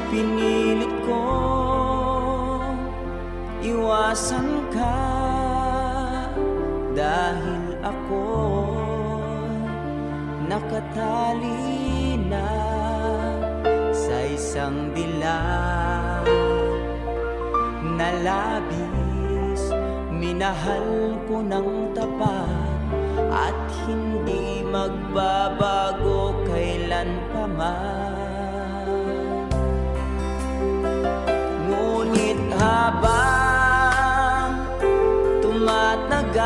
Pinilit ko iwasan ka dahil ako nakatali na sa isang dilag na labis. Minahal ko ng tapat at hindi magbabago kailan pa man. Ngunit habang tumatagal,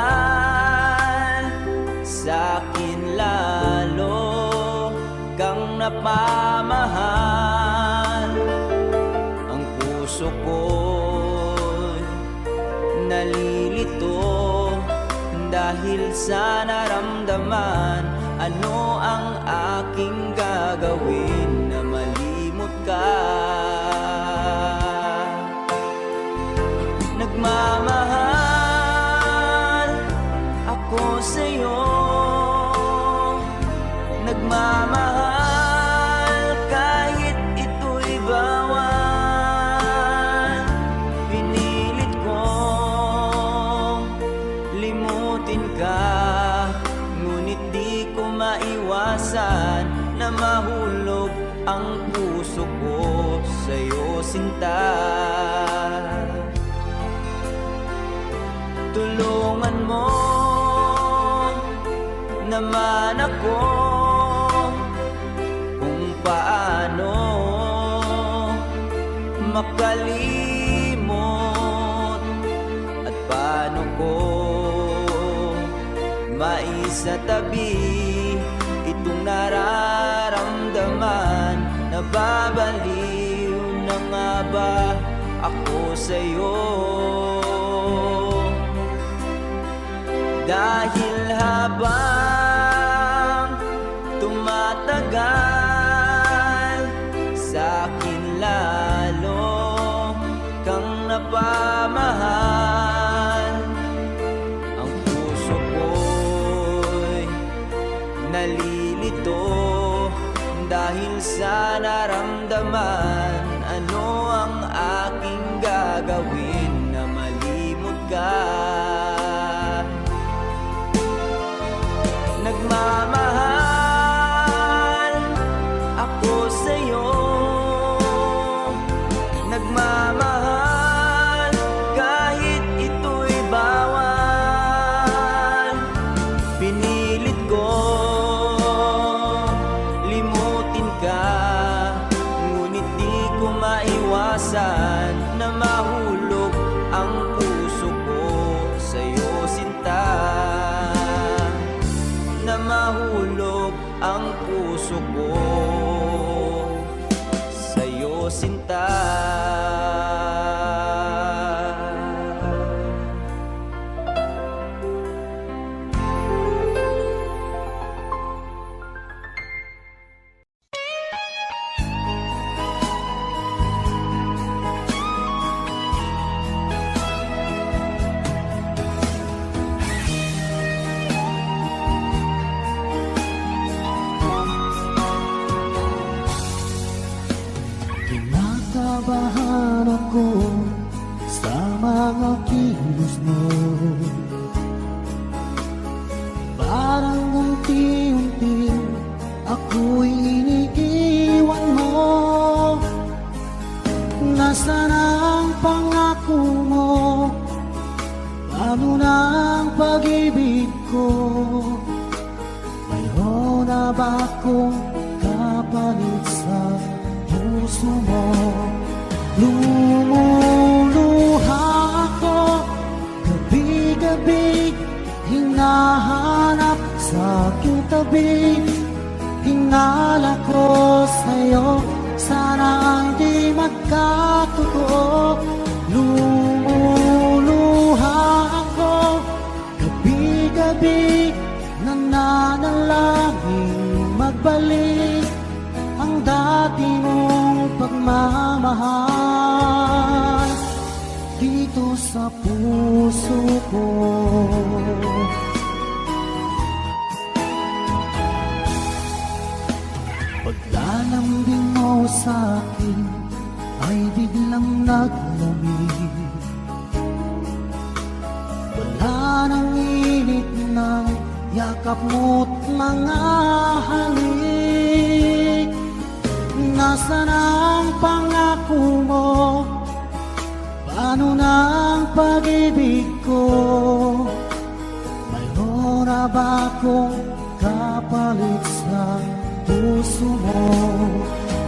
sa'kin lalo kang napamahal. Ang puso ko'y nalilito dahil sa naramdaman. Ano ang aking gagawin na malimot ka? Nagmamahal ako sa'yo, nagmamahal kahit ito'y bawal. Pinilit kong limutin ka, ngunit di ko maiwasan na mahulog ang puso ko sa'yo, sinta. Tulungan mo naman ako kung paano makalimot at paano ko maisatabi itong nararamdaman. Nababaliw na nga ba ako sa'yo? Dahil habang tumatagal, sa'kin lalo kang napamahal. Ang puso ko'y nalilito dahil sa naramdaman. Ano ang aking gagawin na malimot ka? Nagmamahal ako sa'yo, nagmamahal kahit ito'y bawal. Pinilit ko limutin ka, ngunit di ko maiwasan na mahulog ang puso ko sa'yo, sinta. Na mahulog ang puso ko sa'yo, sinta. Kinakabahan ako sa mga kilos mo, parang unti-unti ako'y iniiwan mo. Nasaan ang pangako mo? Paano na ang pag-ibig ko? Mayroon na ba akong kapalit sa puso mo? Lumuluha ako gabi-gabi, hinahanap sa aking tabi. Hinala ko sa'yo, sana hindi magkatotoo. Lumuluha ako gabi-gabi, nananalangin magbalik ang dati mong pagmamahal dito sa puso ko. Paglalambing mo sa'kin, ay biglang naglamig. Wala nang init ng yakap mo't mga halik. Nasaan ang pangako mo? Paano na ang pag-ibig ko? Mayroon na ba akong kapalit sa puso mo?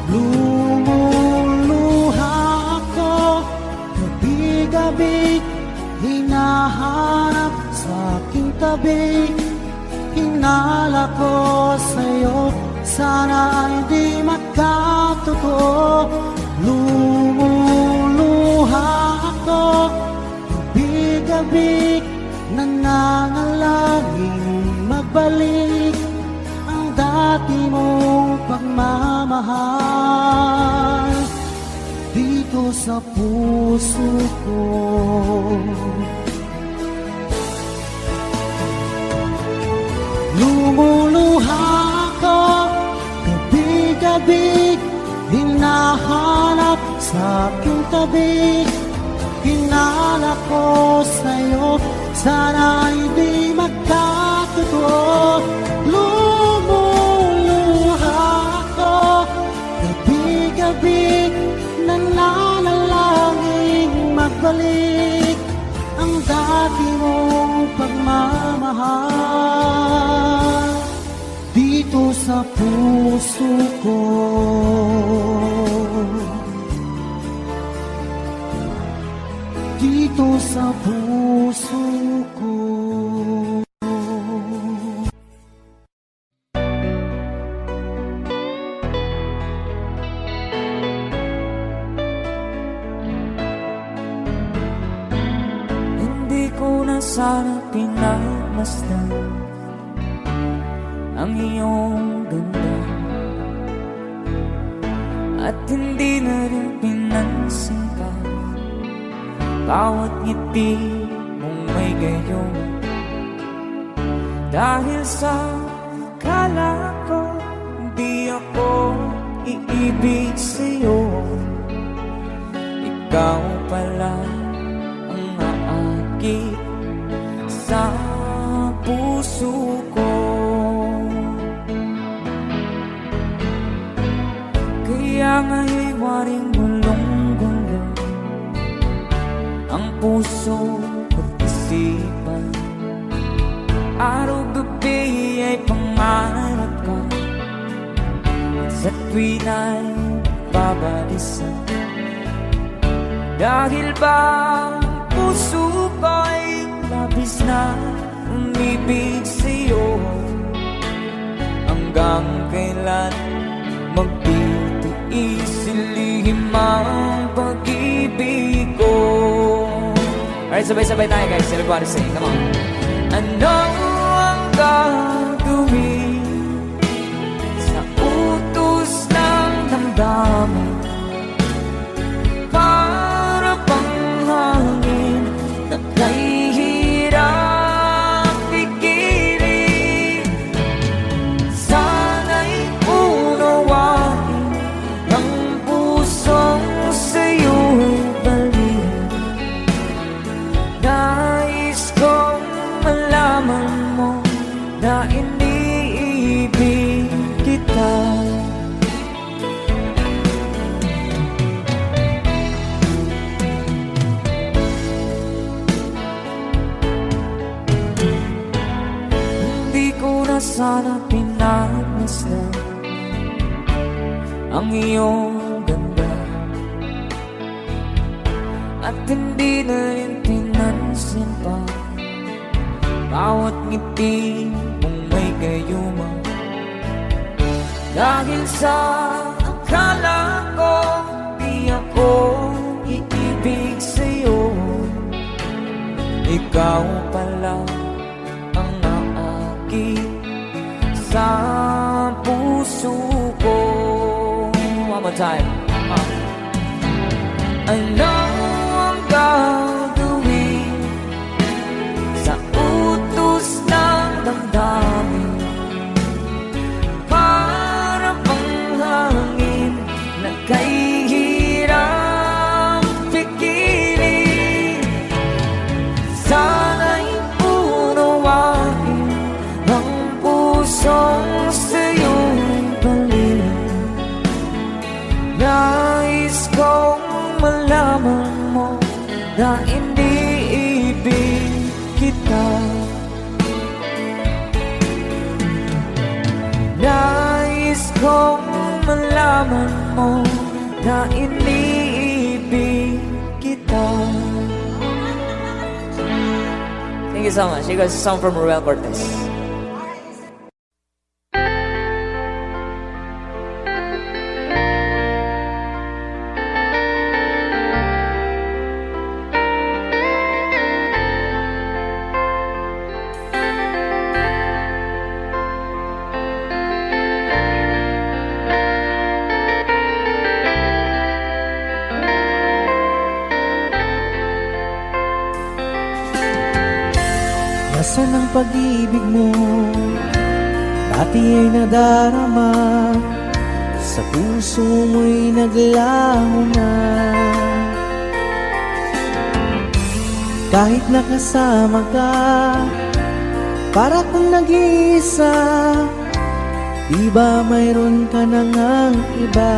Lumuluha ako, gabi-gabi, hinahanap sa aking tabi. Hinala ko sa'yo, sana ay di magkatotoo. Lumuluha ako, gabi-gabi, nananalangin magbalik ang dati mong pagmamahal dito sa puso ko. Lumuluha ako, gabi-gabi, hinahanap sa aking tabi. Hinala ko sa'yo, sana ay di magkatotoo. Lumuluha ako, gabi-gabi, nananalangin magbalik ang dati mong pagmamahal dito sa puso ko. Dito sa puso ko. Hindi ko na sana pinagmasdan ang iyong ganda, at hindi na rin pinansin pa bawat ngiti mong may gayon. Dahil sa akala ko di ako iibig sa'yo, ikaw pala ang aakit sa puso ko. Kaya nga'y waring gulong-gulong ang puso at isipan. Araw-gabi ay pangarap ka, at sa tuwin ay babalisan. Dahil ba ang puso ko'y labis na umibig sa'yo, hanggang kailan magtitiis ilihim ang pag-ibig ko. Alright, sabay-sabay tayo guys. Everybody sing, come on. Ano ang gagawin sa utos ng damdamin? Para bang hangin na kahihirap pigirin? Sana'y unawain ang pusong sa'yo'y balik. Nais kong malaman mo na iniibig kita. Hindi ko na sana pinagmasdan ang iyong ganda, at hindi na rin pinansin pa bawat ngiti mong may gayuma. Dahil sa akala ko di ako iibig sa'yo, ikaw pala ang naakit sa puso ko. One more time. Ano ang gagawin sa utos ng damdamin? Para bang hangin na kahihirap Nais kong malaman mo na iniibig kita. Nais kong malaman mo na iniibig kita. Thank you so much. You guys, a song from Ruel Cortez. Nasaan ang pag-ibig mo? Dati ay nadarama, sa puso mo'y naglaho na. Kahit nakasama ka, para kung nag-iisa, di ba mayroon ka na ngang iba?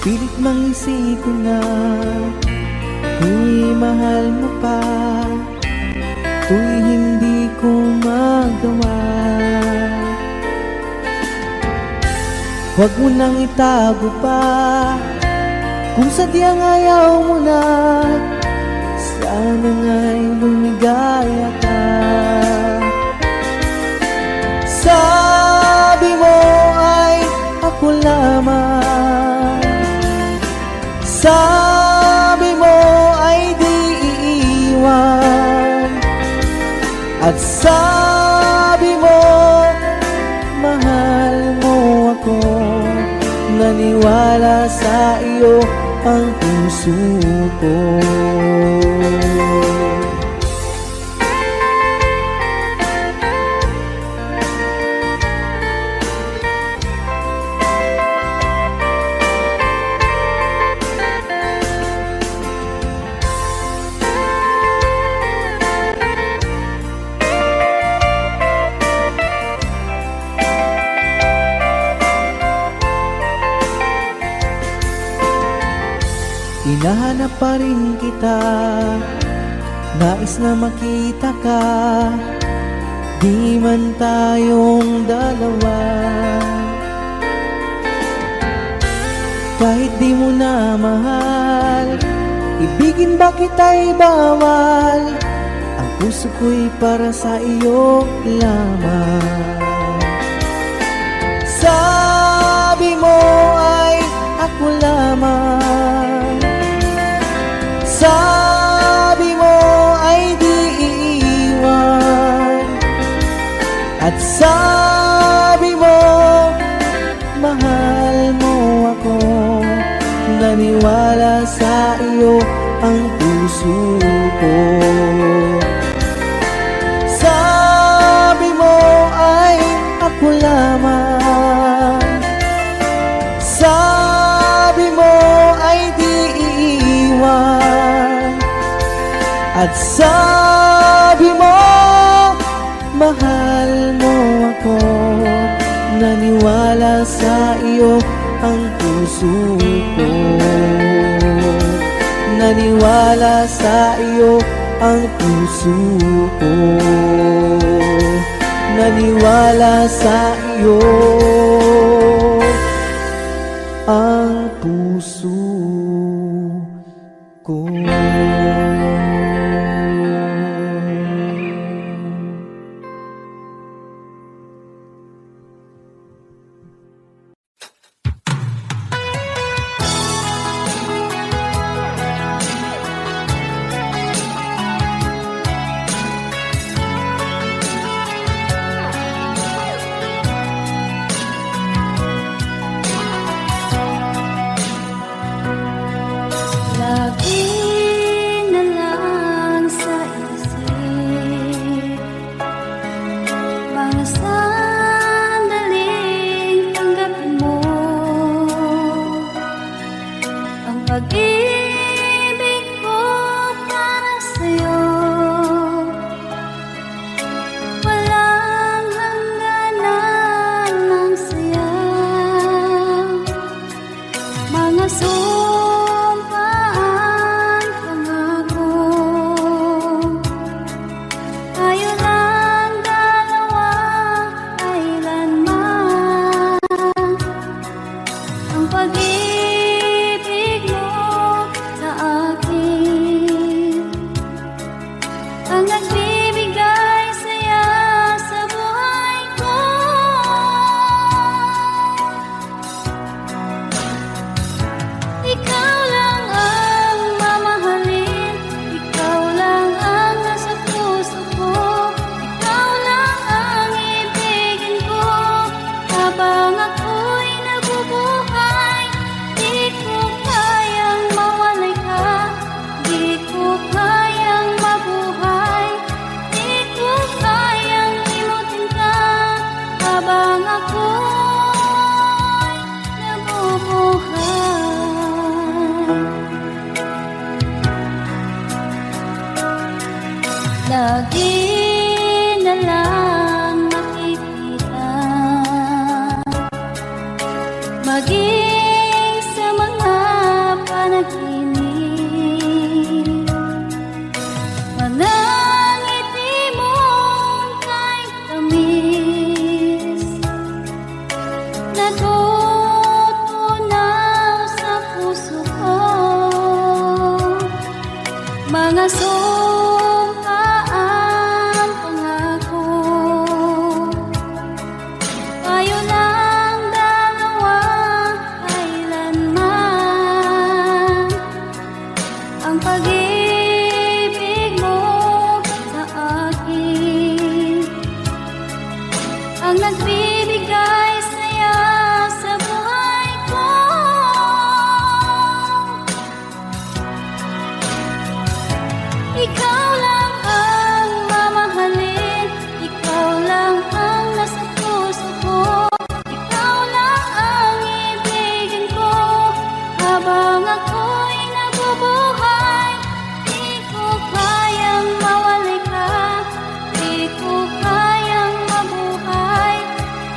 Pilit mang isipin na tu'y mahal mo pa, tu'y hindi ko magawa. Huwag mo nang itago pa, kung sadyang ayaw mo na, sana nga'y lumigaya ka. Sabi mo ay ako lamang, sabi mo ay di iiwan, at sabi mo mahal mo ako. Naniwala sa iyo ang puso ko. Hinahanap pa rin kita, nais na makita ka, di man tayong dalawa. Kahit di mo na mahal, ibigin ba kita'y bawal, ang puso ko'y para sa iyo lamang. Sabi mo ay ako lamang, sabi mo ay di iiwan, at sabi mo mahal mo ako. Naniwala sa iyo ang puso ko. Sabi mo ay ako lamang, sabi mo ay di iiwan, at sabi mo mahal mo ako. Naniwala sa iyo ang puso ko. Naniwala sa iyo ang puso ko. Naniwala sa iyo ang puso ko. pag-ibig mo sa akin ang nagbibigay saya sa buhay ko. Ikaw lang ang mamahalin, ikaw lang ang nasa puso ko, ikaw lang ang ibigin ko habang ako'y nabubuhay. Di ko kayang mawalay ka, di ko kayang mabuhay, di ko kayang limutin ka habang ako'y nabubuhay. Lagi na lang makikita, maging sa mga panaginip, mga ngiti mong kahit tamis, natutunaw sa puso ko, mga sumpaang pangako. Tayo lang dalawa kailanman, ang pag-ibig mo sa akin ang nagbibigay saya sa buhay ko. Ikaw lang ang mamahalin, ikaw lang ang nasa puso ko, ikaw lang ang ibigin ko habang ako'y nabubuhay. Di ko kayang mawalay ka, di ko kayang mabuhay,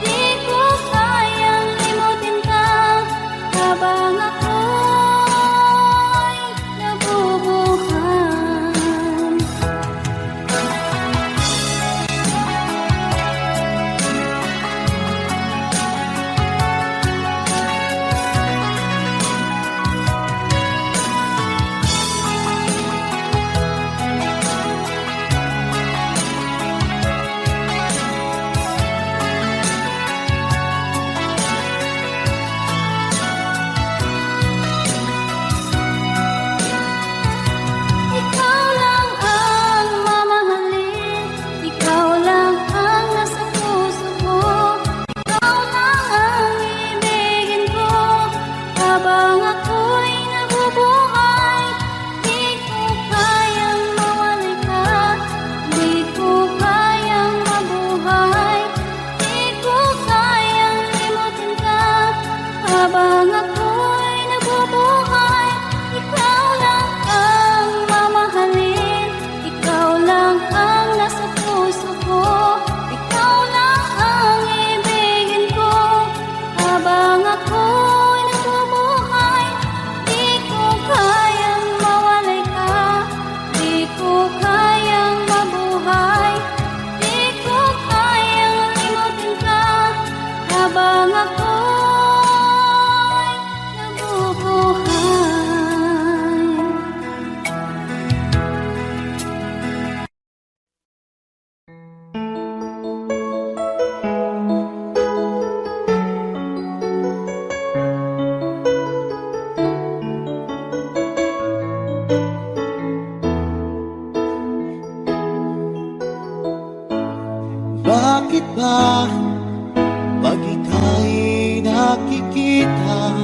di ko kayang limutin ka habang ako'y nabubuhay. Ikaw lang ang mamahalin, ikaw lang ang nasa puso ko, ikaw lang ang ibigin ko habang ako'y nabubuhay. Di ko kayang mawalay ka, di ko kayang mabuhay, di ko kayang limutin ka habang ako'y nabubuhay. Ikaw lang ang mamahalin, ikaw lang ang nasa puso ko, ikaw lang ang ibigin ko habang ako'y nabubuhay. Di ko kayang mawalay ka, di ko kayang mabuhay, di ko kayang limutin ka habang ako'y nabubuhay. Bakit ba pag ika'y nakikita,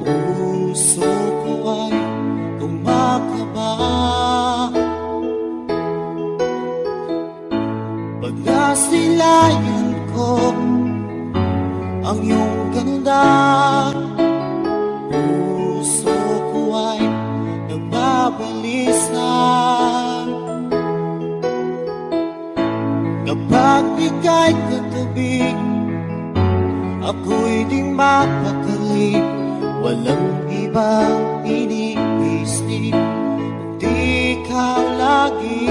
puso ko ay kumakaba? Pag nasilayan ko ang iyong ganda, puso ko ay nagbabalisa. Kapag ika'y katabi, ako'y di mapakali, walang ibang iniisip, kundi ikaw lagi.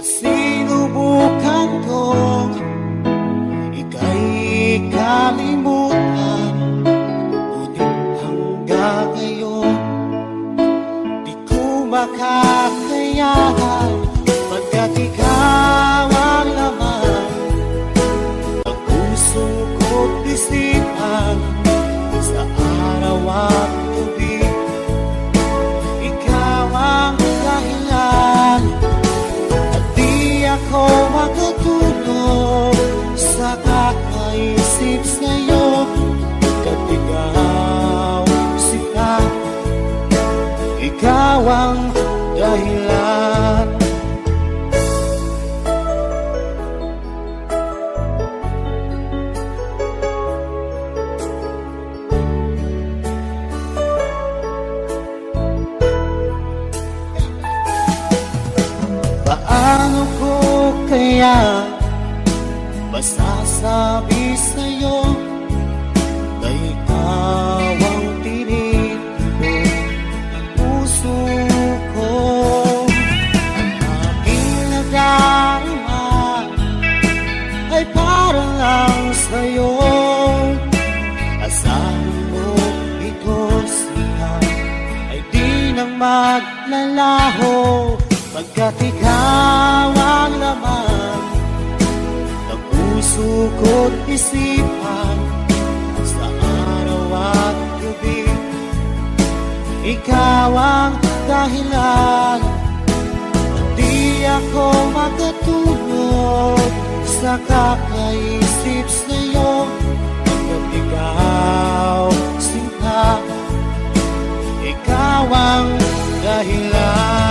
Sinubukan kong ika'y kalimutan, sa'yo. Asahan mo ito siya ay di nang maglalaho, pagkat ikaw ang laman ng puso ko't isipan. Sa araw at gabi, ikaw ang dahilan. Di ako makatulog sa kakaisip sa'yo, pagkat ikaw sinta, ikaw ang dahilan.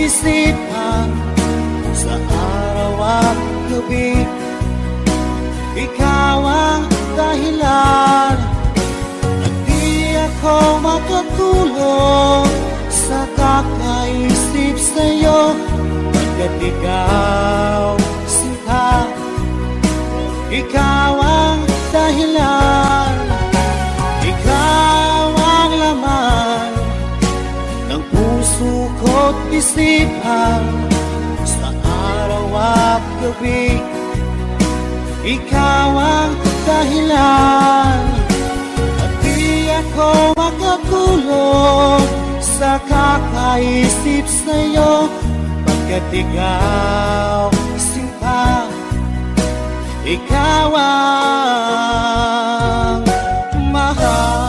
Isipan sa araw at gabi, ikaw ang dahilan. At di ako makatulog sa kakaisip sa'yo, pagkat ikaw sinta, ikaw ang dahilan. Ikaw ang laman ng puso ko't isipan sa araw at gabi, ikaw ang dahilan. At di ako makatulog sa kakaisip sa'yo, pagkat ikaw sinta, ikaw ang mahal.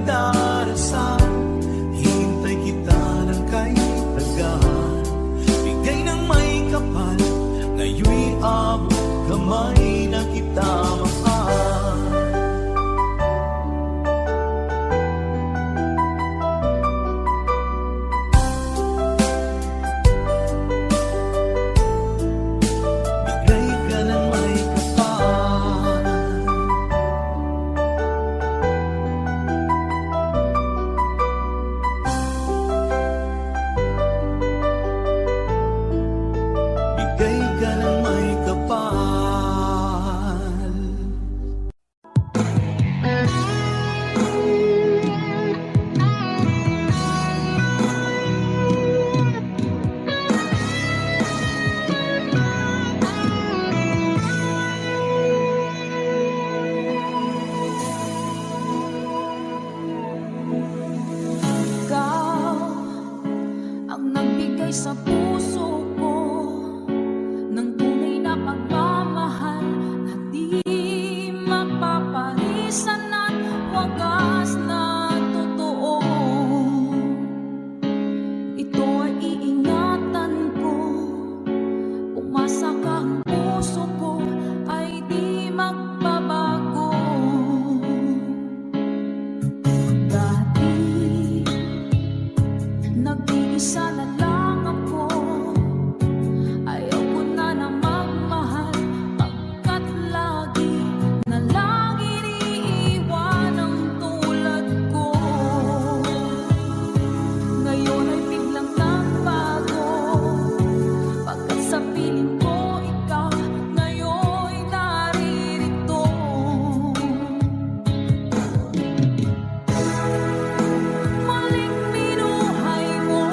darasal, hintay kita ng kay tagal. Bigay ng may kapal, ngayon'y abot kamay na kita mahal. Bigay ka ng may kapal. Bigay ka ng may kapal. Ikaw ang nagbigay sa puso ko ng tunay na pagmamahal na di mapapalisan at wagas na totoo. Ito ay iingatan ko, umasa ka ang puso ko ay di magbabago. Dati nag-iisa na lang ako, ayaw ko na na magmahal, pagkat lagi na lang iniiwan ang tulad ko. Ngayon ay biglang nagbago, pagkat sa piling ko ikaw ngayon'y naririto. Maling minuhay mo,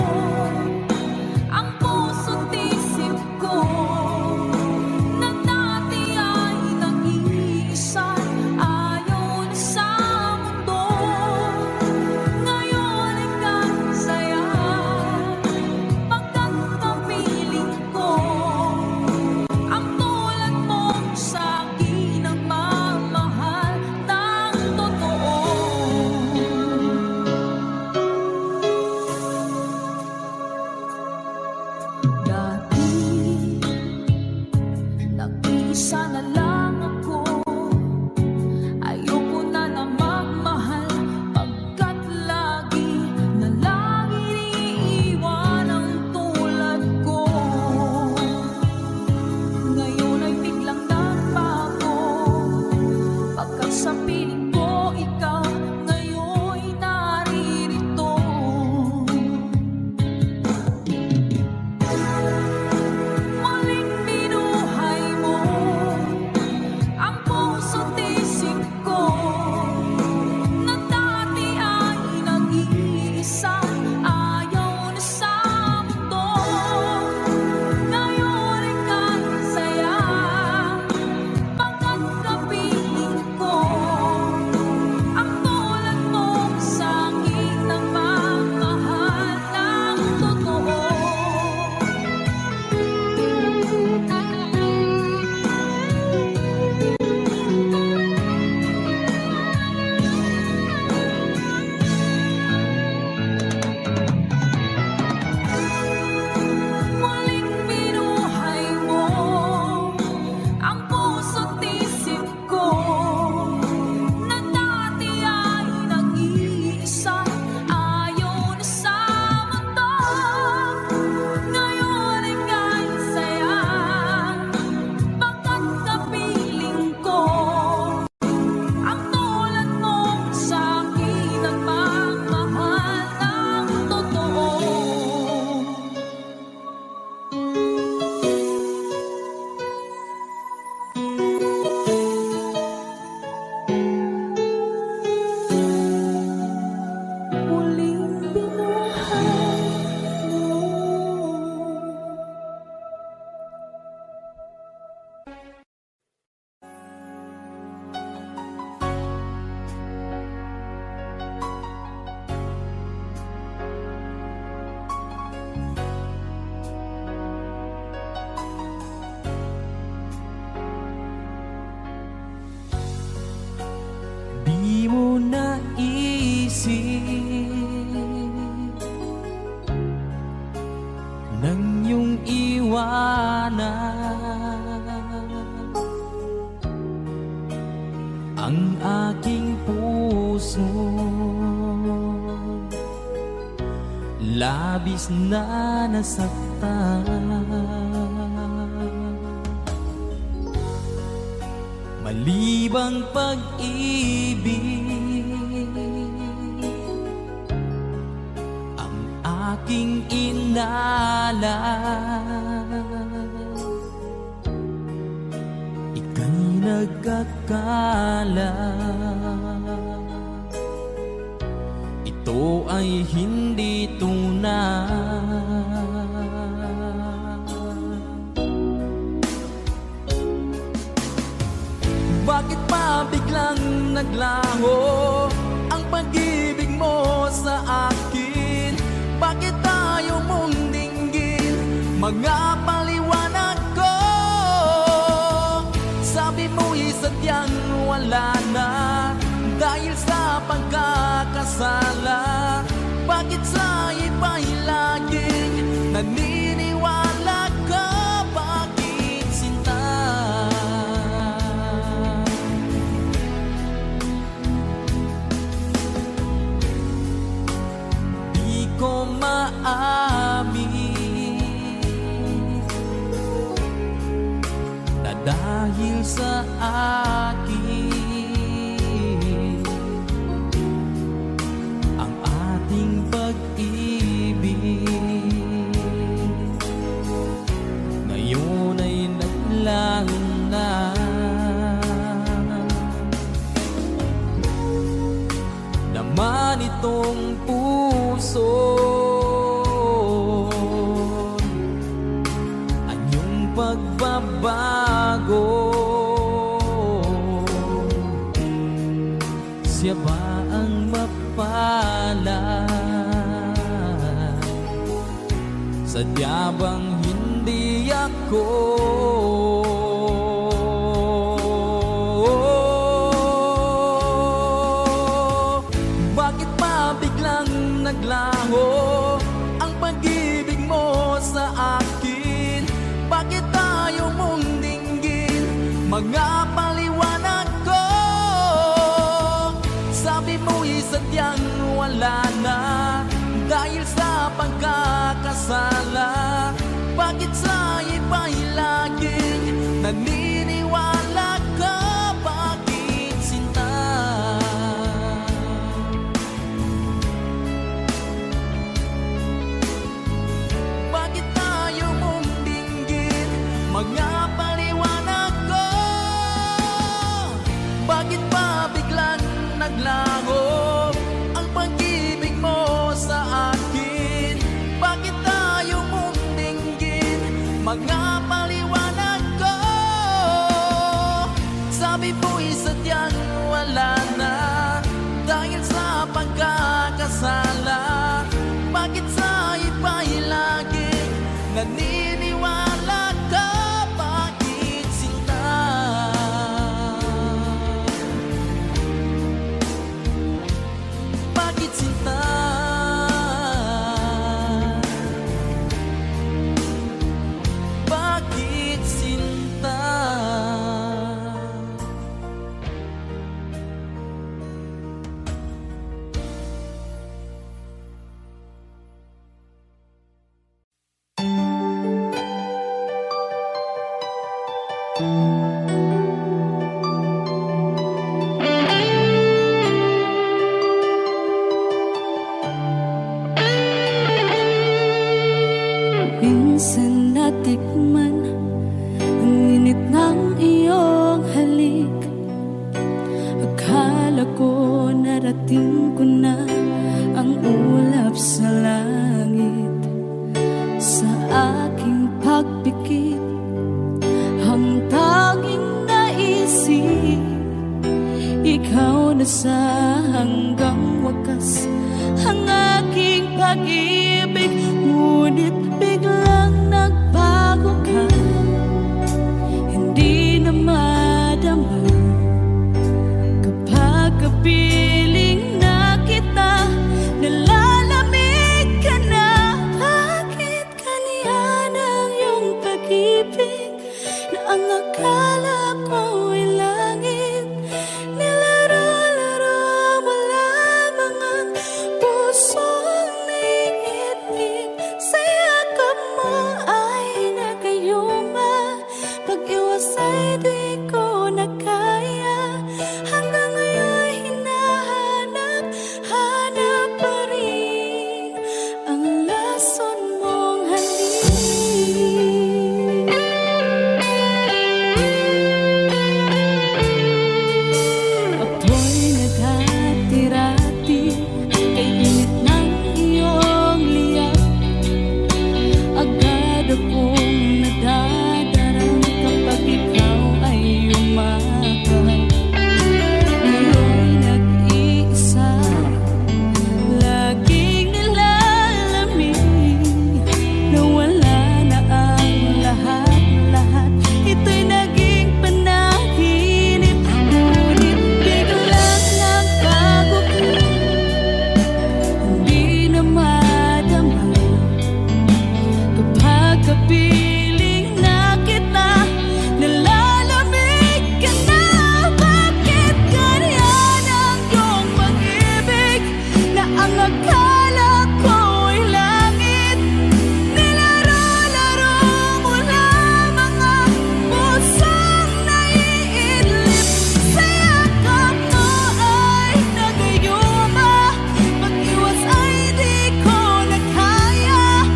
labis na nasaktan. Malibang pag-ibig ang aking inalan. Ika'y nagkakala, ito ay hindi tunay. Bakit pa biglang naglaho ang pag-ibig mo sa akin? Bakit tayo mong dinggin mga paliwanag ko? Sabi mo'y sadyang wala na dahil sa pagkakasala. Bakit sa iba'y laging naniniwala ka? Bakit sinta? Di ko maamin na dahil sa akin ang ating pag-ibig ngayon ay naglaho na. Naman itong puso anyong pagbabago, siya ba ang mapalad? Sadya bang hindi ako? Bakit pa biglang naglaho ang pag-ibig mo sa akin? Bakit tayo mong dinggin mga paliwanag ko? Sabi mo'y sadyang wala na dahil sa pagkakasala. Bakit sa iba'y laging naniniwala ka? Bakit sinta? Bakit tayo mong dinggin mga paliwanag ko? Bakit pa biglang naglaho ang pag-ibig mo sa akin? Bakit tayo mong dinggin mga paliwanag ko? Sabi mo'y sadyang wala na dahil sa pagkakasala. Bakit sa iba'y laging naniniwala ka? Bakit sinta? Bakit sinta? Bakit sinta? Minsan natikman ang init ng iyong halik. Akala ko narating ko na ang ulap sa langit. Sa aking pagpikit, ang tanging naisip, ikaw na sa hanggang wakas ang aking pag-ibig. Ngunit biglang nagbago ka, hindi na madama kapag kapiling na kita. Nalalamig ka na. Bakit kaniyan ang iyong pag-ibig na ang akala ko ay langit? Nilaro-laro mo lamang ang pusong niingit. akala ko'y langit. Nilaro-laro mo lamang ang pusong naiidlip. Sa yakap mo ay nagayuma, mag-iwas ay di ko na kaya.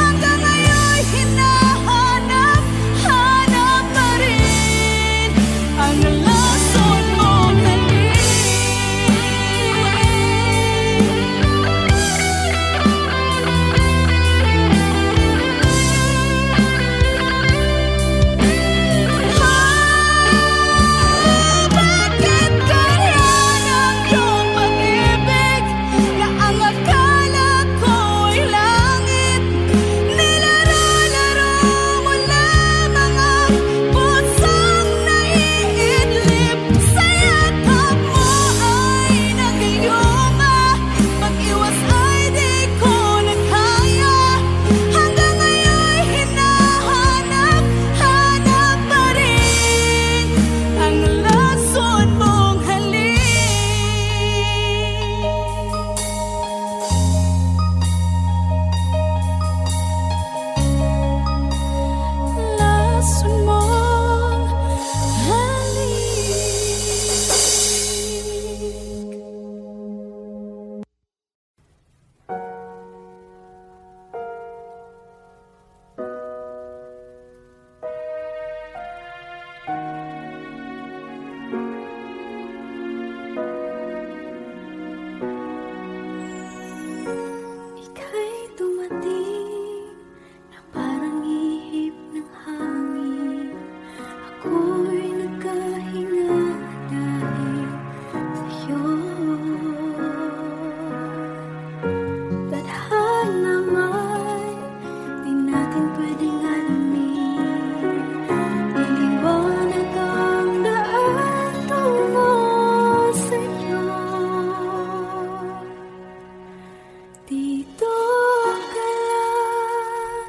Hanggang ngayon'y hinahanap-hanap pa rin ang lason mong halik. Bakit kaya ng iyong pag-ibig na ang akala ko'y langit? Nilaro-laro mo lamang ang pusong naiidlip. Sa yakap mo ay nagayuma, mag-iwas ay di ko na kaya. Hanggang ngayon'y hinahanap-hanap pa rin ang lason mong halik. Lason mong halik. Ika'y dumating na parang ihip ng hangin. Ako'y nagkahinga dahil sa'yo. Tadhana man, di natin pwedeng alamin. Iliwanag ang daan tungo sa'yo. Dito ka lang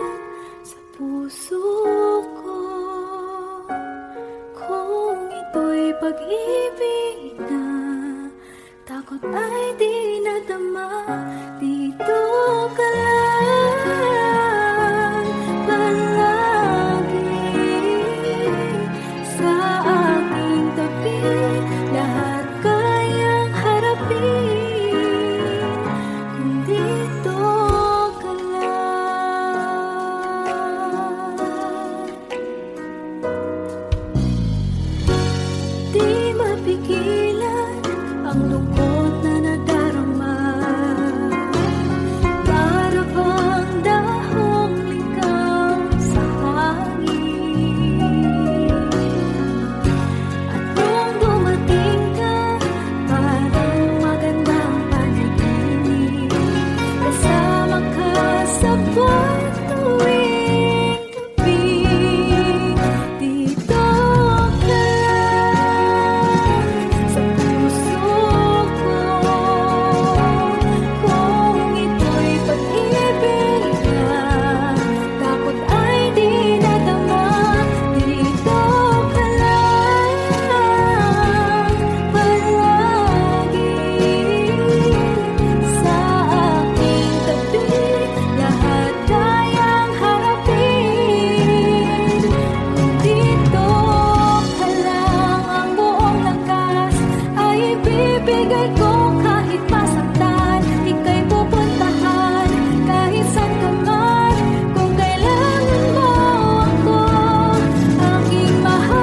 sa puso ko. Kung ito'y pag-ibig na, takot ay di nadama. Dito ka lang palagi sa aking tabi. Lahat kayang harapin kung dito ka lang. Di mapigilan ang lungkot na nadarama. Para bang dahong ligaw sa hangin. At nung dumating ka, parang magandang panaginip. Kasama ka sa buwan tuwing gabi. Dito ka lang sa puso ko. Kung ito'y pag-ibig na, takot ay di nadama. Dito ka lang palagi sa aking tabi. Lahat kayang harapin kung dito ka lang. Ang buong lakas ay ibibigay ko kahit masaktan. Ika'y pupuntahan kahit saan ka man. Kung kailangan mo ako, aking mahal.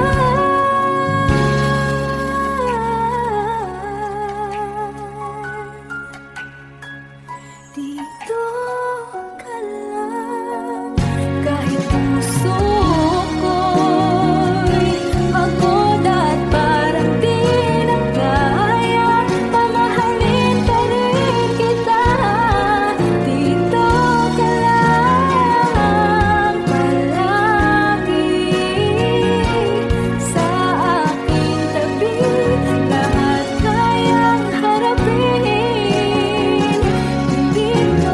Dito ka lang kahit puso ko'y pagod at parang di na kaya. Mamahalin pa rin kita. Dito ka lang palagi sa aking tabi. Lahat kayang harapin kung dito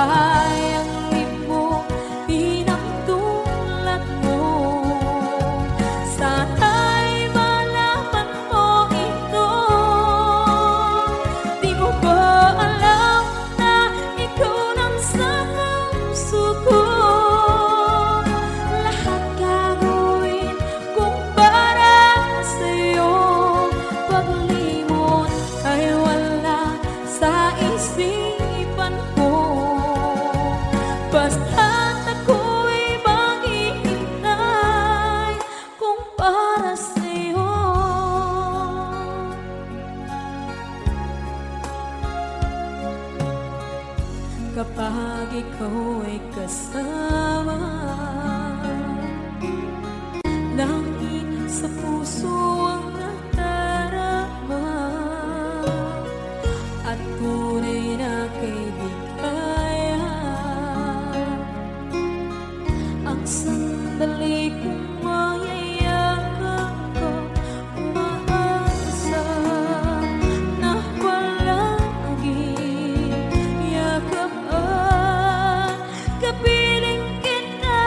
ang limbo, di ng tulad mo. Sana'y malaman mo ito. Di mo ba alam na ikaw lang sa puso ko? Lahat gagawin kung para sa'yo. Paglimot ay wala sa isipan ko. Basta't ako'y maghihintay kung para sa'yo. Kapag ikaw ay kasama, langit sa puso ang nadarama, at tunay na kaibigan. Ang sandali kong mayayakap ko, umaasa na palaging yakap at kapiling kita.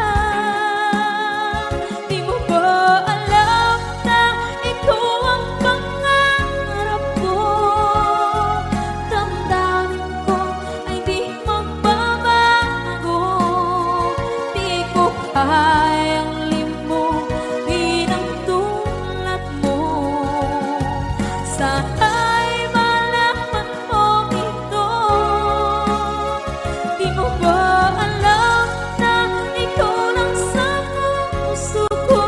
Di mo ba alam na ikaw ang pangarap ko? Damdamin ko ay di magbabago. Di ko kayang limbo, di ng tulad mo. Sana'y malaman mo ito. Di mo ba alam na ikaw lang sa puso ko?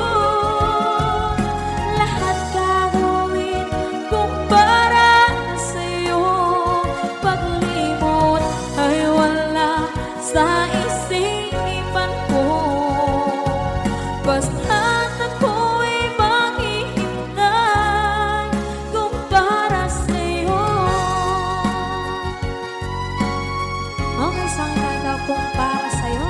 Lahat gagawin kung para sa'yo. Paglimot ay wala sa isipan ko. Basta't ako'y maghihintay kung para sa'yo. Ang isang kanta kung para sa'yo.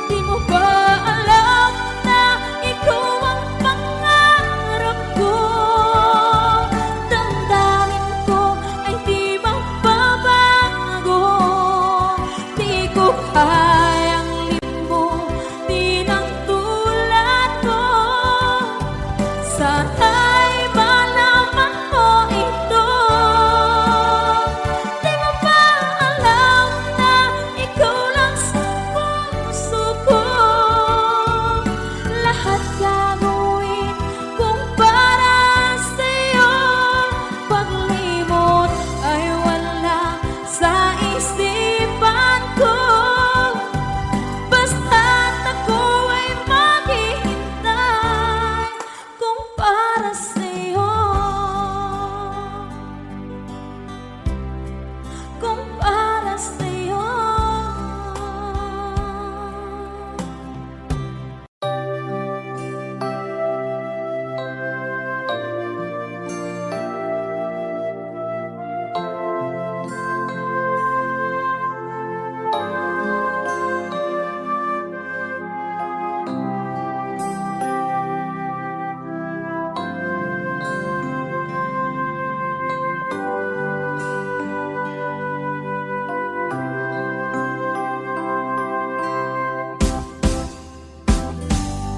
Di mo ba alam na ikaw ang pangarap ko? Damdamin ko ay di magbabago. Di ko kayang limbo, di ng tulad mo. Sana'y malaman mo ito. Di mo ba alam na ikaw lang sa puso ko? Lahat gagawin kung para sa'yo. Paglimot ay wala sa isipan ko. Basta't ako ay maghihintay kung para sa'yo. Kung para sa'yo.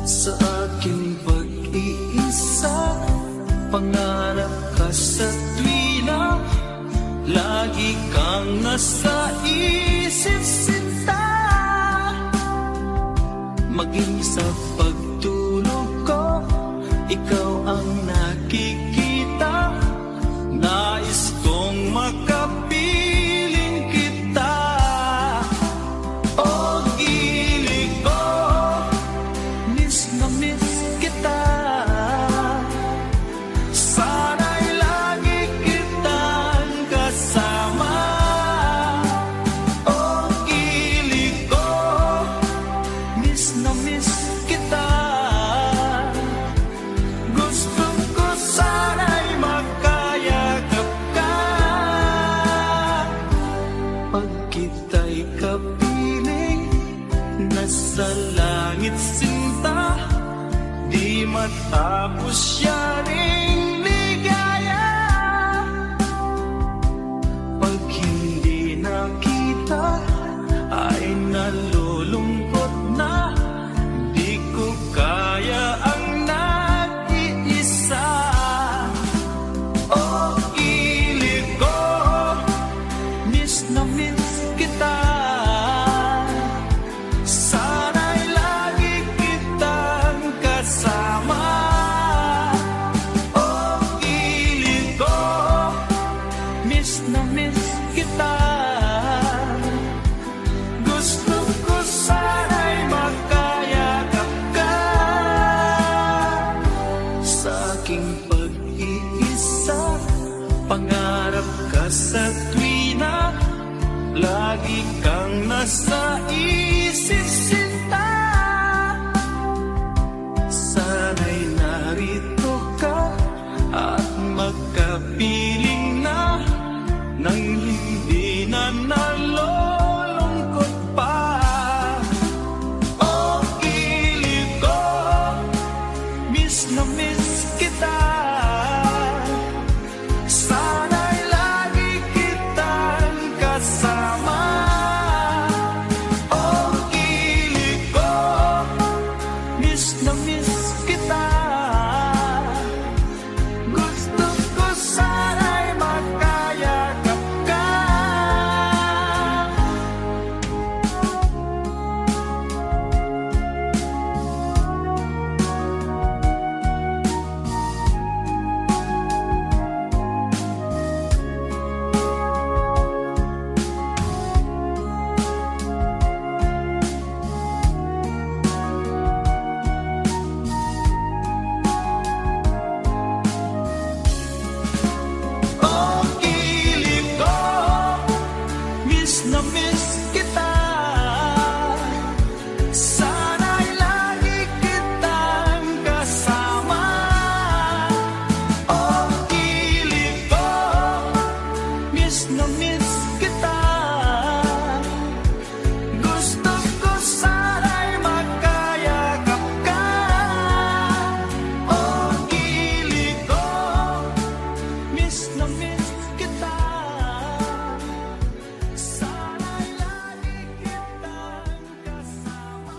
Sa aking pag-iisa, pangarap ka sa tuwina, lagi kang nasa isip sinta. Maging sa pagtulog ko, ikaw ang nakikita. Nais kong makapiling kita. O gilig ko, miss na miss kita. Sana'y lagi kitang kasama. O gilig ko, miss na miss kita. sa langit sinta, di matapos yaring ligaya. Pag hindi nakita ay nalulungkot na, di ko kaya ang nag-iisa. Oh, ilig ko, miss na miss kita. Sana'y lagi kitang kasama. Oh, ilig ko, miss na miss kita. Gusto ko sana'y makayakap ka sa aking pag-iisa. Pangarap ka sa tuwina, lagi kang nasa isip sinta. Sana'y narito ka at magkapiling na, nang hindi na nalulungkot pa. Oh, ilig ko, miss na miss kita. Sana'y lagi kitang kasama. Oh, ilig ko, miss na miss kita. Gusto ko sana'y makayakap ka. Oh, ilig ko, miss na miss kita. Sana'y lagi kitang kasama. Oh, ilig ko, miss na miss kita. Gusto ko sana'y makayakap ka. Oh, ilig ko, miss na miss kita. Sana'y lagi kitang kasama.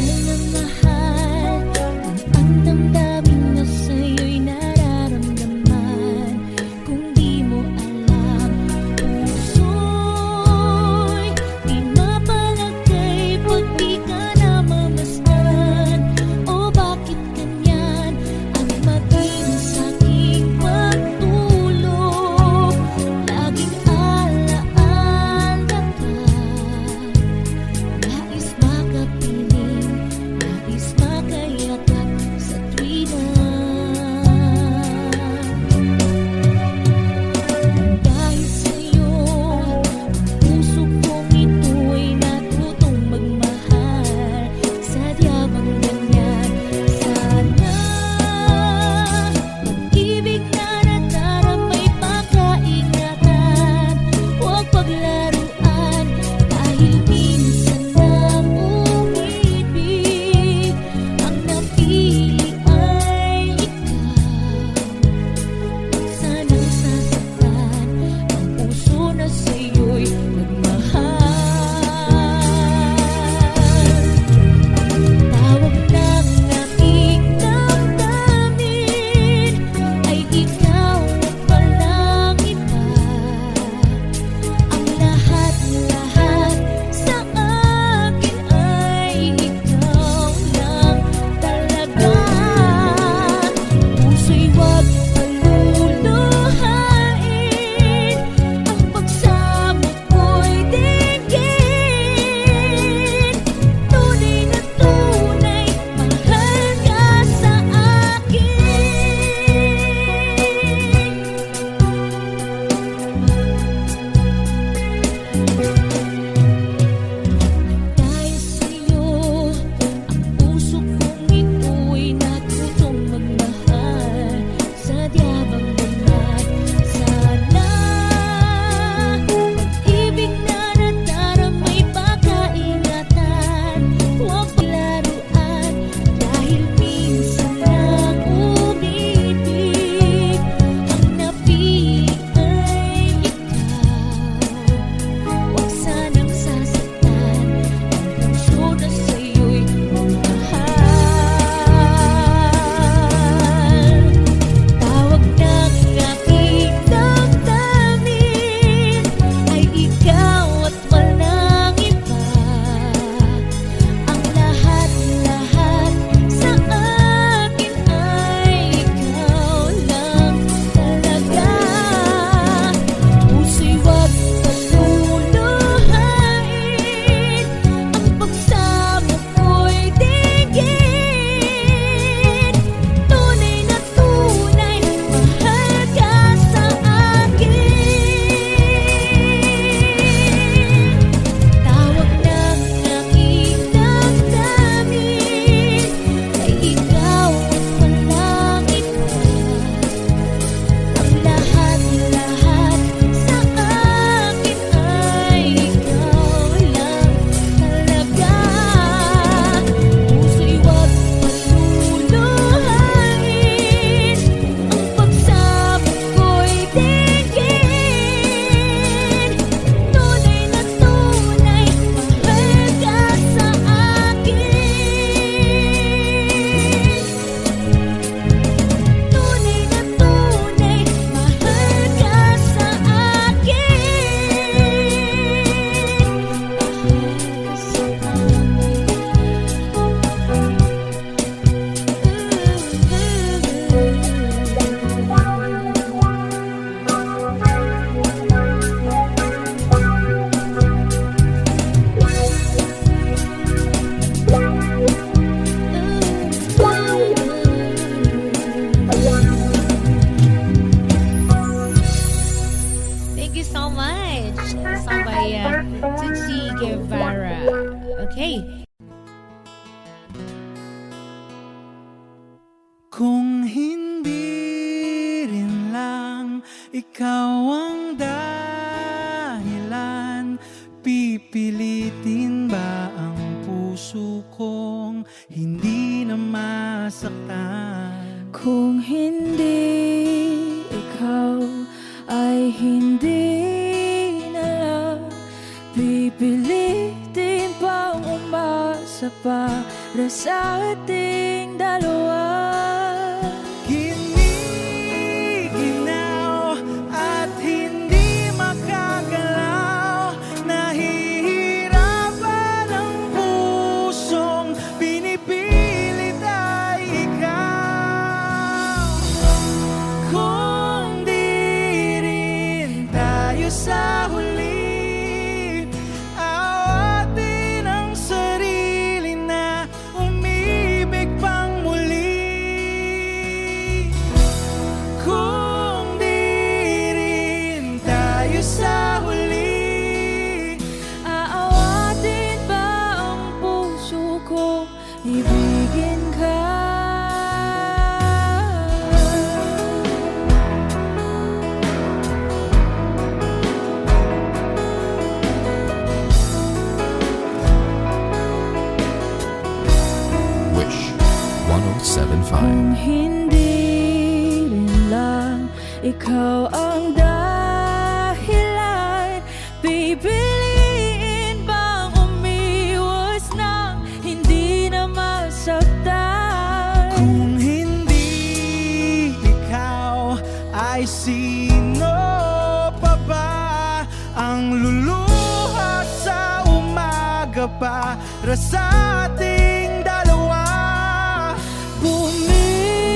Mahal na mahal, ang damdamin na sa'yo'y nararamdaman. Kung di mo alam, puso'y di mapalagay pag di ka namamasdan. Kung hindi rin lang ikaw ang dahilan, pipilitin ba ang puso kong hindi na masaktan? Kung hindi ikaw ay hindi na lang, pipilitin pang umasa para sa ating dalawa. Giniginaw at hindi makagalaw, nahihirapan ang pusong pinipilit ay ikaw. Kung di rin tayo sa huli, awatin ang sarili na umibig pang muli. Kung di rin tayo sa huli, Aawatin ba ang puso ko, ibigin ka? Wish 1075. Kung hindi rin lang ikaw ang dahilan, pipiliin bang umiwas nang hindi na masaktan? kung hindi ikaw, ay sino pa ba ang luluha sa umaga para sa ating dalawa? Bumibitaw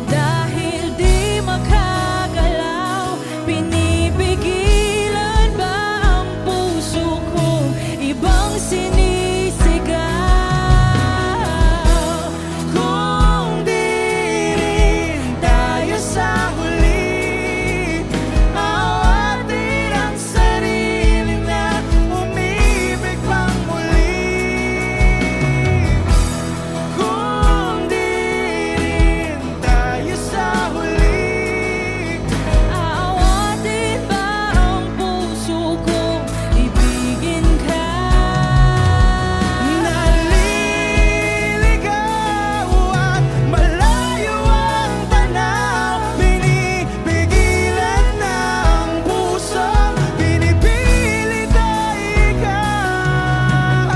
dahil di makagalaw, pinipigilan ba ang puso kong ibang sinisigaw? Kung di rin tayo sa huli, awatin ang sarili na umibig pang muli. Kung di rin tayo sa huli, Aawatin ba ang puso kong ibigin ka? naliligaw at malayo ang tanaw, pinipigilan ng puso, pinipilit ay ikaw.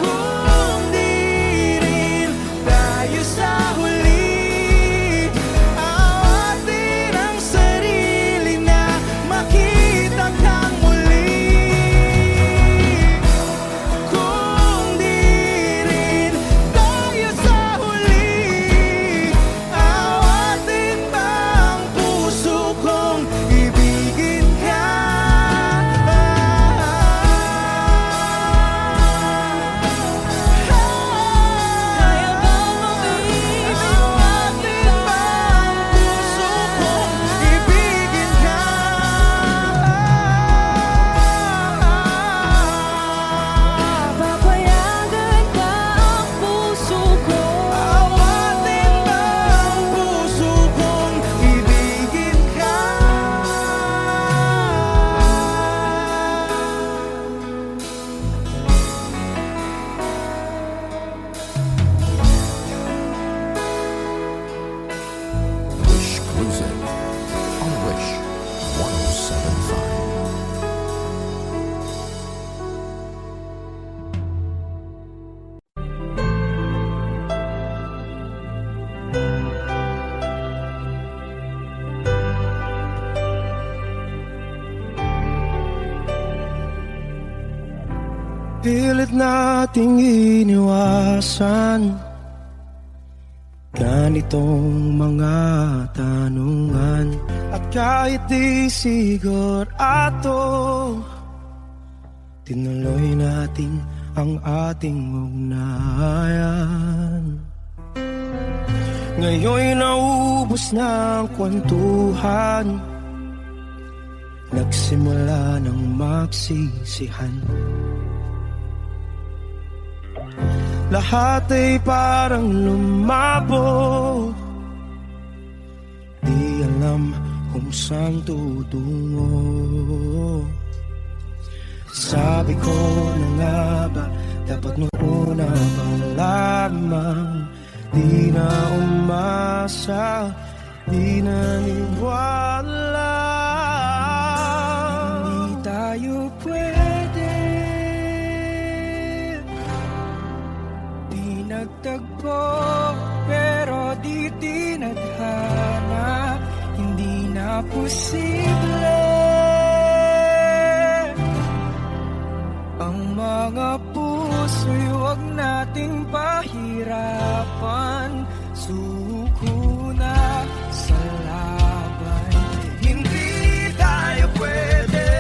Kung di rin tayo sa huli, awatin ang sarili na makita kang muli. Kung di rin tayo sa huli, awatin ba ang puso kong ibigin ka? Kaya bang umibig Awatin ba ang puso kong ibigin ka? Papayagan ba ang puso ko? Awatin ba ang puso kong ibigin ka? Wish Cruiser on Wish 1075. Pilit nating iniwasan ganitong mga tanungan, at kahit di sigurado, tinuloy natin ang ating ugnayan. Ngayon'y naubos na ang kwentuhan, nagsimula ng magsisihan. Lahat ay parang lumabo, di alam kung saan tutungo. Sabi ko na nga ba, dapat nung una pa lamang, di na umasa, di naniwala. Hindi tayo pwede, di nagtagpo, pero di tinadhana. Hindi na posible ang mga puso'y huwag nating pahirapan. Suko na sa laban, hindi tayo pwede.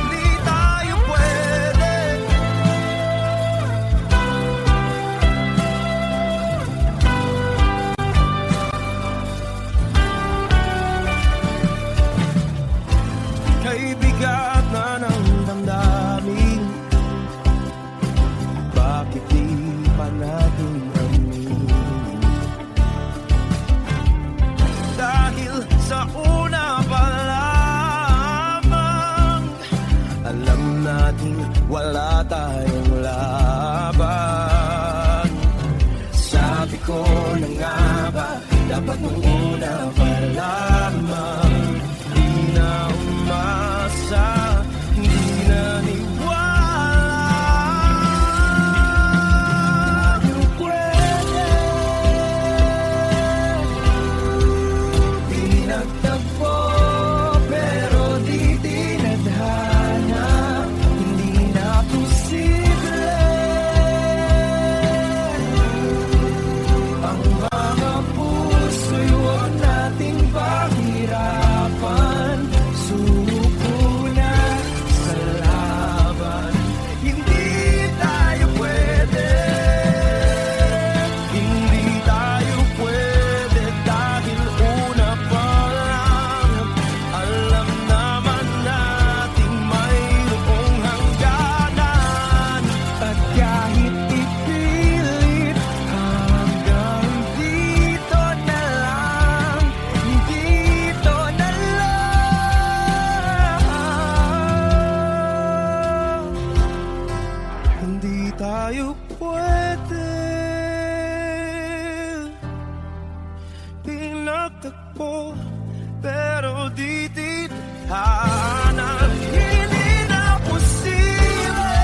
Hindi tayo pwede. Kay bigat na ng damdamin, bakit di pa natin aminin? Dahil sa una pa lamang, alam natin wala tayong laban. Sabi ko na nga ba, dapat nung una pa lamang, di na umasa, hindi naniwala. Di pwede, di nagtagpo, pero di tinadhana. Hindi na posible ang mga puso'y huwag nating pahirapan. Suko na sa laban, hindi tayo pwede. Hindi tayo pwede dahil una pa lang, alam naman nating mayroong hangganan. At kahit ipilit, hanggang dito na lang, dito na lang. Hindi tayo pwede, pinagtagpo, pero di tithanan. Hindi na posible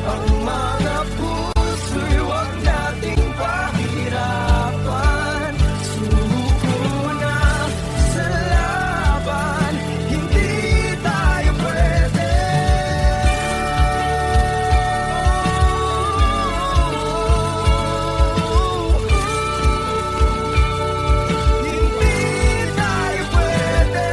ang mga puso'y huwag nating pahirapan. Suko na sa laban, hindi tayo pwede. Hindi tayo pwede.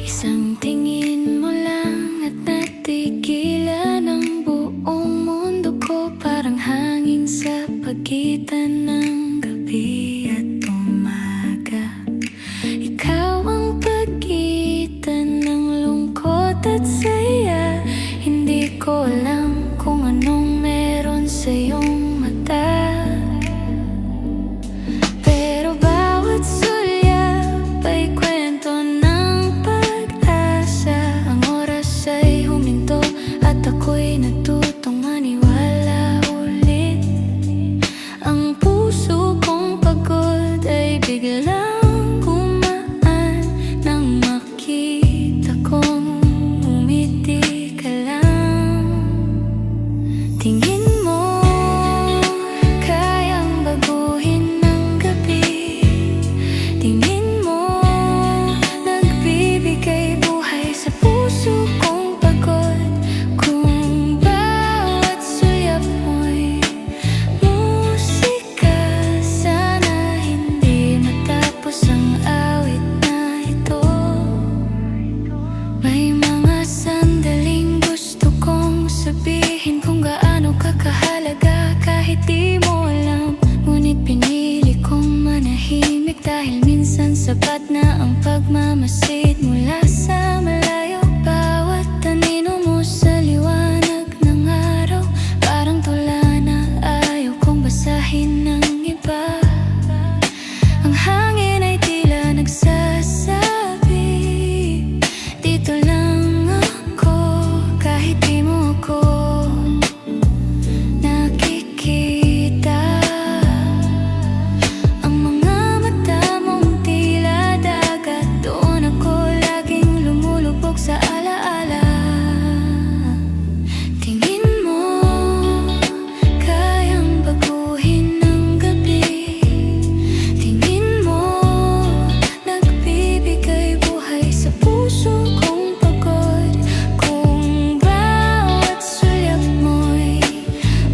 Isang tingin mo lang at natigilan ang buong mundo ko. Parang hangin sa pagitan ng gabi at umaga. Ikaw ang pagitan ng lungkot at saya. Hindi ko alam kung anong meron sa iyong mata, pero bawat sulyap ay kwento ng pag-asa. Ang oras ay huminto at ako'y natutong maniwala ulit. Ang puso sapat na ang pagmamasid mula sa malayo. Bawat anino mo sa liwanag ng araw, parang tula na ayaw kong basahin ng iba. Ang hangin ay tila nagsasabi, dito lang ako, kahit di mo ako nakikita. Ang mga mata mong tila dagat, doon ako laging lumulubog sa alaala. Tingin mo, kayang baguhin ng gabi. Tingin mo, nagbibigay buhay sa puso kong pagod. Kung bawat sulyap mo'y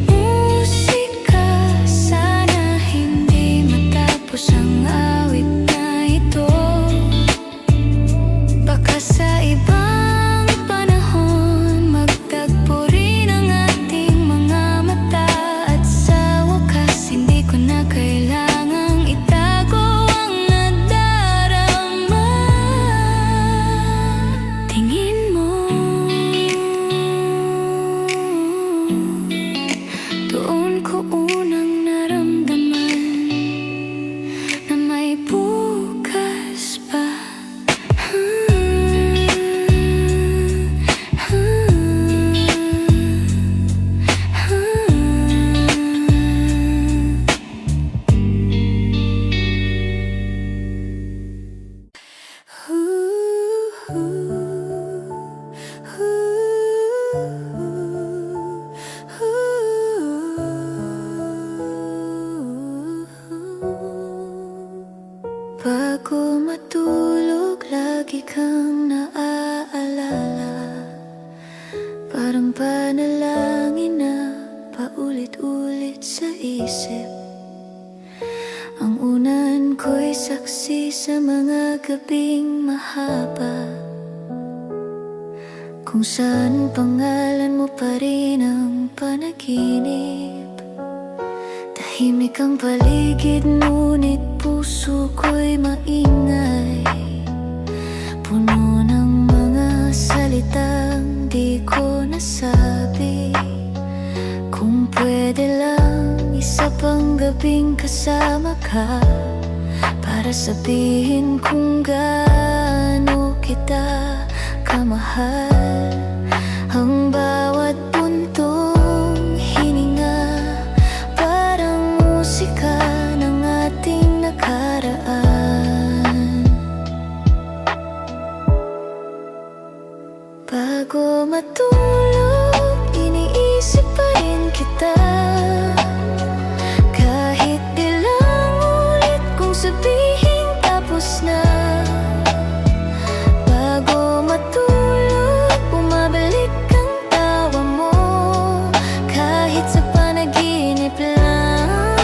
musika, sana hindi matapos ang awit na ito. Baka sa ibang panahon magtagpo rin ang ating mga mata, at sa wakas hindi ko na kailangang itago ang nadarama. Tingin mo, doon ko unang naramdaman na may bukas pa. Bago matulog, lagi kang naaalala. Parang panalangin na paulit-ulit sa isip. Ang unan ko'y saksi sa mga gabing mahaba, kung saan pangalan mo pa rin ang panaginip. Tahimik ang paligid, ngunit puso ko'y maingay, puno ng mga salitang di ko nasabi. Kung pwede lang, isa pang gabing kasama ka, para sabihin kung gaano kita kamahal. Ang bawat puntong hininga, parang musika ng ating nakaraan. Bago matulog, iniisip pa rin kita. Kahit ilang ulit kong sabihin tapos na. Bago matulog, bumabalik ang tawa mo, kahit sa panaginip lang.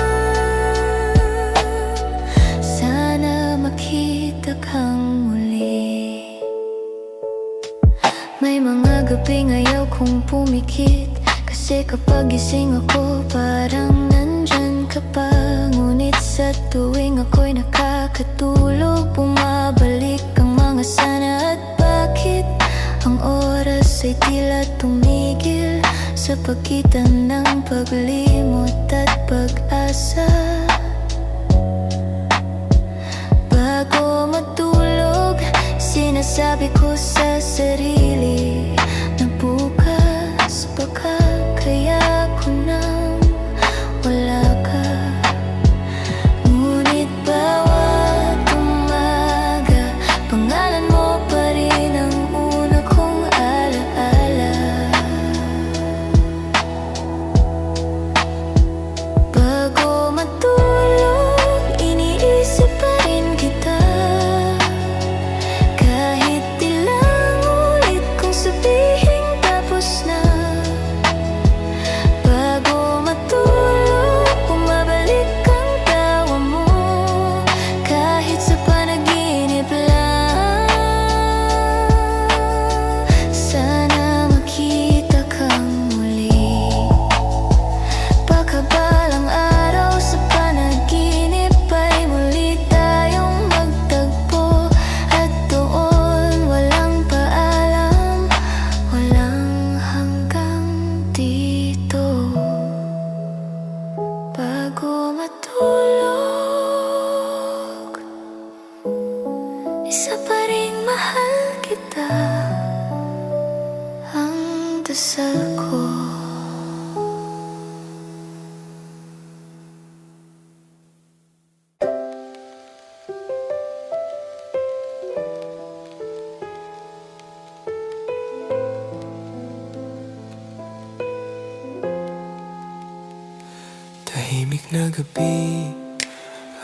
Sana makita kang muli. May mga gabing ayaw kong pumikit, kasi kapag gising ako parang nandyan ka pa. Ngunit sa tuwing ako'y nakakatulog, bumabalik ang mga sana at bakit. Ang oras ay tila tumigil sa pagitan ng paglimot at pag-asa. Bago matulog, sinasabi ko sa sarili na bukas baka kaya ko nang wala ka. Ngunit bawat umaga, pangalan mo pa rin ang una kong alaala. Bago matulog, iniisip pa rin kita. Kahit ilang ulit ako matulog, isa pa rin mahal kita, ang dasal ko. Tahimik na gabi,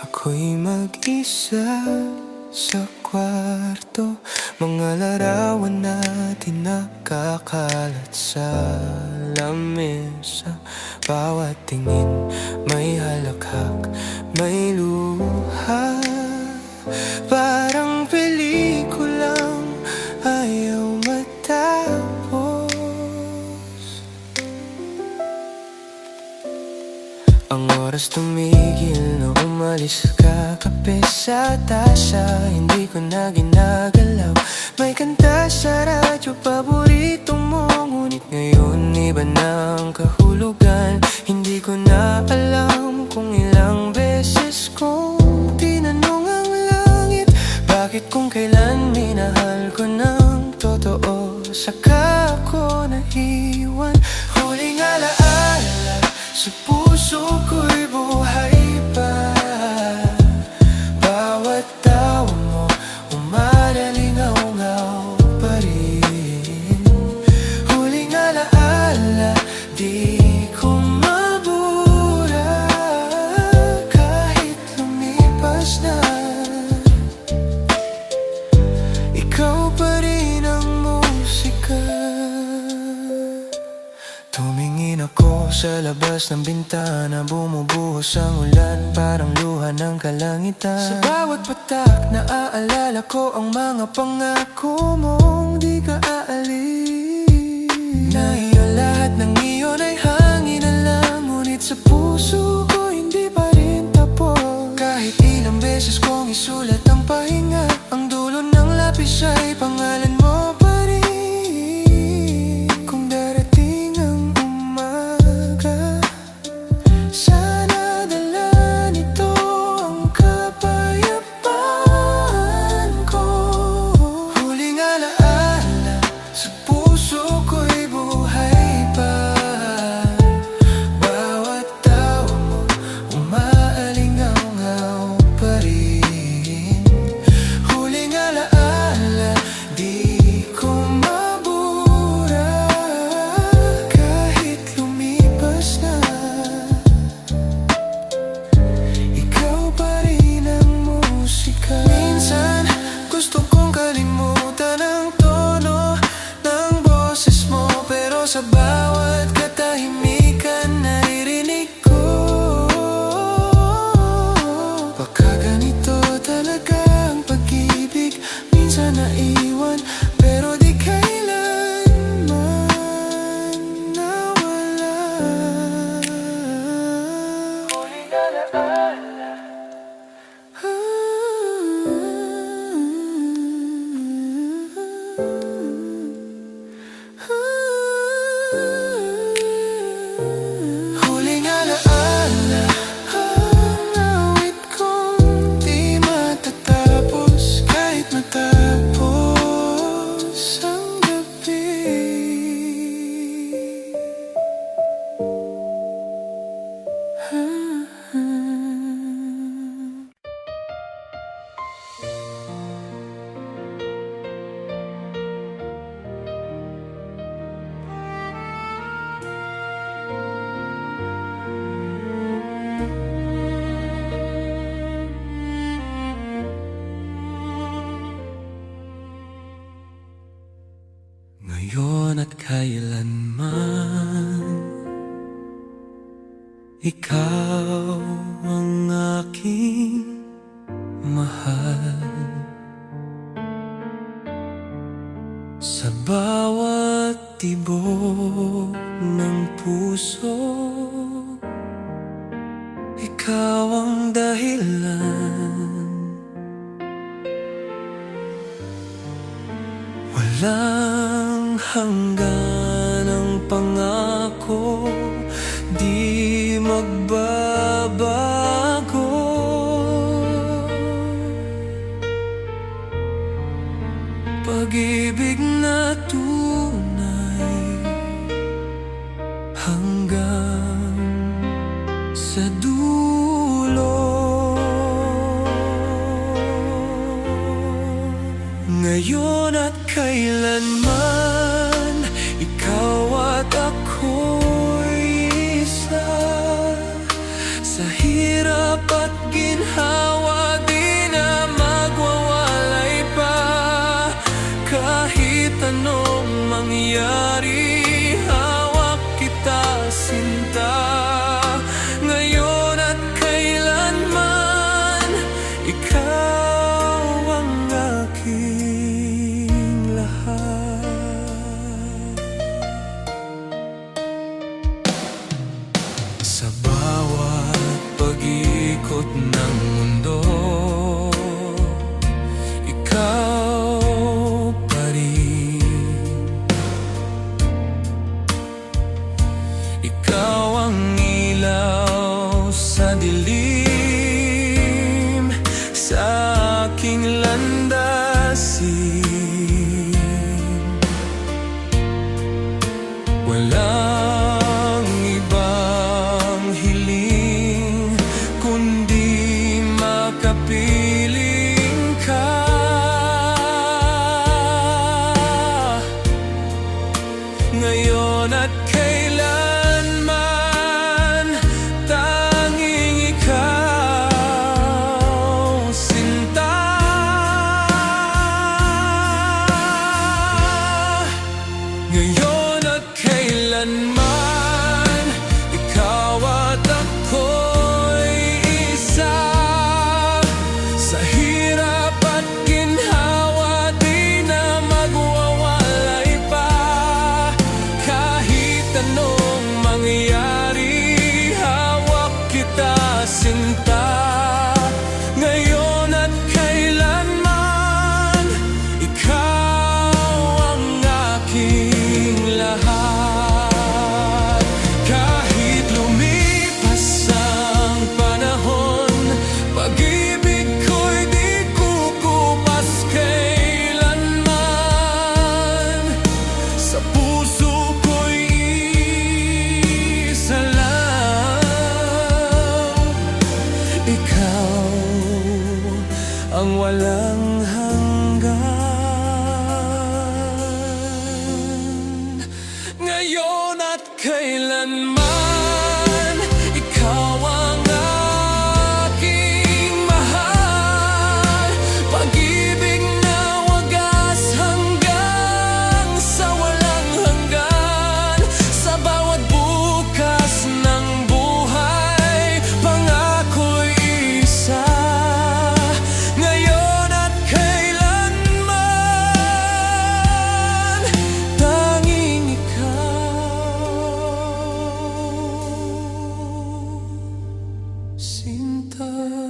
ako'y mag-isa sa kwarto. Mga larawan natin nakakalat sa lamesa. Bawat tingin may halakhak, may luha. Parang pelikulang ayaw matapos. Ang oras tumigil na umalis ka. Kape sa tasa, hindi ko na ginagalaw. May kanta sa radyo, paborito mo. Ngunit ngayon iba na ang kahulugan. Hindi ko na alam kung ilang beses kong tinanong ang langit, bakit kung kailan minahal ko ng totoo, saka ako naiwan. Huling alaala sa puso ko'y buhay pa. Bawat tawa mo umalalingaw-ngaw pa rin. Huling alaala, di ko mabura kahit lumipas na. Ikaw pa rin ang musika. Tumingin ako sa labas ng bintana, bumubuhos ang ulan, parang luha ng kalangitan. Sa bawat patak, naaalala ko ang mga pangako mong di ka aalis. Na iyo lahat ng iyon ay hangin na lang, ngunit sa puso ko hindi pa rin tapos. Kahit ilang beses kong isulat ang pahinga, ang dulo ng lapis ay pangalan mo pa rin. Kung darating ang umaga, sana dala nito ang kapayapaan ko. Huling alaala sa puso ko'y buhay pa. Bawat tawa mo umaalingaw-ngaw pa rin. Huling alaala, di ko mabura kahit lumipas na. Ikaw pa rin ang musika. Minsan gusto kong kalimutan ang tono ng boses mo, pero sa bawat katahimikan naririnig ko. Baka ganito talaga ang pag-ibig, minsan naiwan pero di kailanman nawala. Huling alaala. Huling alaala, ang awit kong di matatapos kahit matapos ang gabi. Ngayon at kailanman, ikaw ang aking mahal. Sa bawat tibok ng puso, ikaw ang dahilan. Walang hanggan ang pangako, di magbago. magbabago. Pag-ibig na tunay hanggang sa dulo. Ngayon at kailanman, ikaw at ako'y isa. Sa hirap at ginhawa, di na magwawalay pa. Kahit anong mangyari, hawak kita sinta. Ngayon at kailanman, ikaw ang aking lahat. Sa bawat pag-ikot ng mundo, ikaw pa rin. Ikaw ang ilaw sa dilim, sa aking landasin. Walang ibang hiling kundi makapiling ka. Ngayon at kailanman, tanging ikaw sinta. Ngayon at kailanman, ikaw at ako'y isa. Sa hirap at ginhawa, di na magwawalay pa. Kahit anong mangyari, hawak kita sinta. Ngayon at kailanman, ikaw ang aking lahat. Kahit lumipas ang panahon, pag-ibig ko'y di kukupas kailanman. Sa puso ko'y isa lang. Ikaw ang walang hanggan. Ngayon at kailanman, ikaw ang aking mahal. Pag-ibig na wagas hanggang sa walang hanggan. Sa bawat bukas ng buhay, pangako'y isa. Ngayon at kailanman, tanging ikaw sinta.